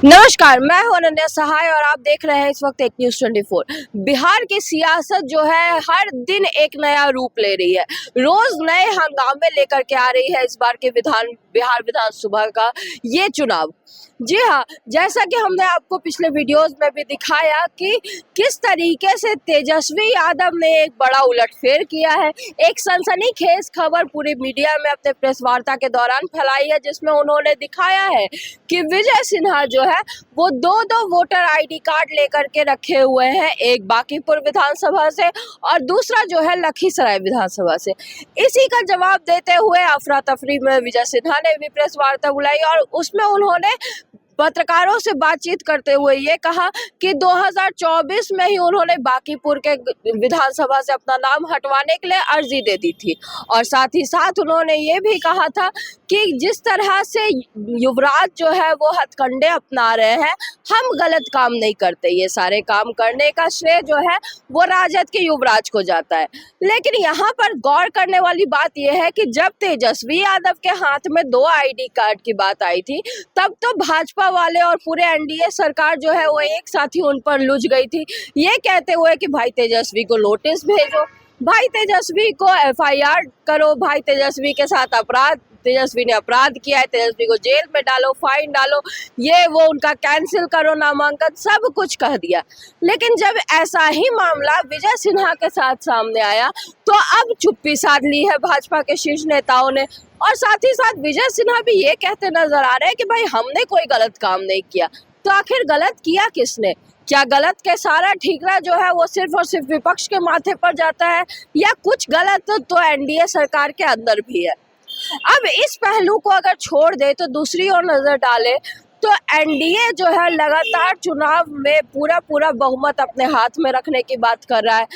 नमस्कार, मैं हूं अनन्या सहाय और आप देख रहे हैं इस वक्त एक न्यूज़ 24। बिहार की सियासत जो है हर दिन एक नया रूप ले रही है, रोज नए हंगामे लेकर के आ रही है। इस बार के बिहार विधानसभा का ये चुनाव, जी हाँ, जैसा कि हमने आपको पिछले वीडियोस में भी दिखाया कि किस तरीके से तेजस्वी यादव ने एक बड़ा उलटफेर किया है। एक सनसनीखेज खबर पूरी मीडिया में अपने प्रेस वार्ता के दौरान फैलाई है, जिसमें उन्होंने दिखाया है कि विजय सिन्हा जो है वो दो वोटर आईडी कार्ड लेकर के रखे हुए हैं, एक बांकीपुर विधानसभा से और दूसरा जो है लखीसराय विधानसभा से। इसी का जवाब देते हुए अफरा तफरी में विजय सिन्हा ने भी प्रेस वार्ता बुलाई और उसमें उन्होंने पत्रकारों से बातचीत करते हुए ये कहा कि 2024 में ही उन्होंने बांकीपुर के विधानसभा से अपना नाम हटवाने के लिए अर्जी दे दी थी और साथ ही साथ उन्होंने ये भी कहा था कि जिस तरह से युवराज जो है वो हथकंडे अपना रहे हैं, हम गलत काम नहीं करते, ये सारे काम करने का श्रेय जो है वो राजद के युवराज को जाता है। लेकिन यहाँ पर गौर करने वाली बात यह है कि जब तेजस्वी यादव के हाथ में 2 आईडी कार्ड की बात आई थी, तब तो भाजपा वाले और पूरे एनडीए सरकार जो है वो एक साथ ही उन पर लुझ गई थी, ये कहते हुए कि भाई तेजस्वी को नोटिस भेजो, भाई तेजस्वी को एफआईआर करो, भाई तेजस्वी के साथ तेजस्वी ने अपराध किया है, तेजस्वी को जेल में डालो, फाइन डालो, ये वो उनका कैंसिल करो नामांकन, सब कुछ कह दिया। लेकिन जब ऐसा ही मामला विजय सिन्हा के साथ सामने आया तो अब चुप्पी साध ली है भाजपा के शीर्ष नेताओं ने और साथ ही साथ विजय सिन्हा भी ये कहते नजर आ रहे हैं कि भाई हमने कोई गलत काम नहीं किया। तो आखिर गलत किया किसने? क्या गलत के सारा ठीकरा जो है वो सिर्फ और सिर्फ विपक्ष के माथे पर जाता है या कुछ गलत तो एनडीए सरकार के अंदर भी है? अब इस पहलू को अगर छोड़ दे तो दूसरी ओर नजर डाले तो एनडीए जो है लगातार चुनाव में पूरा बहुमत अपने हाथ में रखने की बात कर रहा है।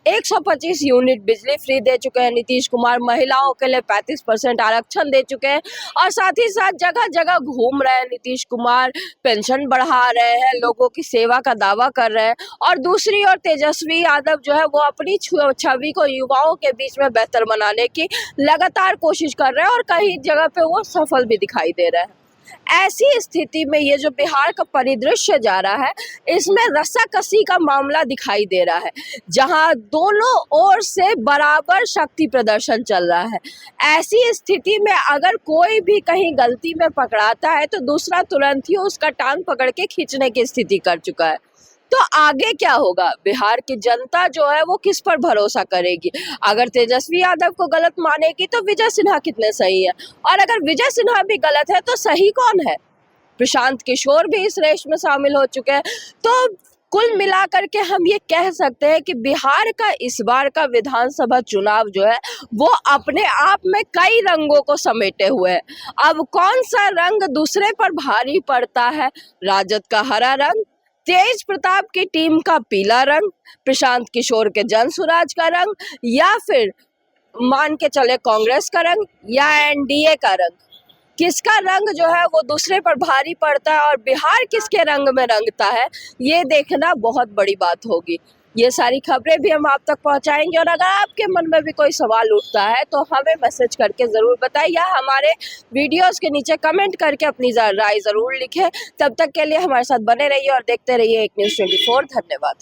125 यूनिट बिजली फ्री दे चुके हैं नीतीश कुमार, महिलाओं के लिए 35% आरक्षण दे चुके हैं और साथ ही साथ जगह जगह घूम रहे हैं नीतीश कुमार, पेंशन बढ़ा रहे हैं, लोगों की सेवा का दावा कर रहे हैं और दूसरी ओर तेजस्वी यादव जो है वो अपनी छवि को युवाओं के बीच में बेहतर बनाने की लगातार कोशिश कर रहे हैं और कई जगह पे वो सफल भी दिखाई दे रहे हैं। ऐसी स्थिति में ये जो बिहार का परिदृश्य जा रहा है, इसमें रस्साकसी का मामला दिखाई दे रहा है, जहां दोनों ओर से बराबर शक्ति प्रदर्शन चल रहा है। ऐसी स्थिति में अगर कोई भी कहीं गलती में पकड़ाता है तो दूसरा तुरंत ही उसका टांग पकड़ के खींचने की स्थिति कर चुका है। तो आगे क्या होगा? बिहार की जनता जो है वो किस पर भरोसा करेगी? अगर तेजस्वी यादव को गलत मानेगी तो विजय सिन्हा कितने सही है, और अगर विजय सिन्हा भी गलत है तो सही कौन है? प्रशांत किशोर भी इस रेस में शामिल हो चुके हैं। तो कुल मिलाकर के हम ये कह सकते हैं कि बिहार का इस बार का विधानसभा चुनाव जो है वो अपने आप में कई रंगों को समेटे हुए है। अब कौन सा रंग दूसरे पर भारी पड़ता है? राजद का हरा रंग, तेज प्रताप की टीम का पीला रंग, प्रशांत किशोर के जनसुराज का रंग, या फिर मान के चले कांग्रेस का रंग या एनडीए का रंग? किसका रंग जो है वो दूसरे पर भारी पड़ता है और बिहार किसके रंग में रंगता है, ये देखना बहुत बड़ी बात होगी। ये सारी खबरें भी हम आप तक पहुंचाएंगे और अगर आपके मन में भी कोई सवाल उठता है तो हमें मैसेज करके ज़रूर बताइए या हमारे वीडियोस के नीचे कमेंट करके अपनी राय ज़रूर लिखें। तब तक के लिए हमारे साथ बने रहिए और देखते रहिए एक न्यूज़ 24। धन्यवाद।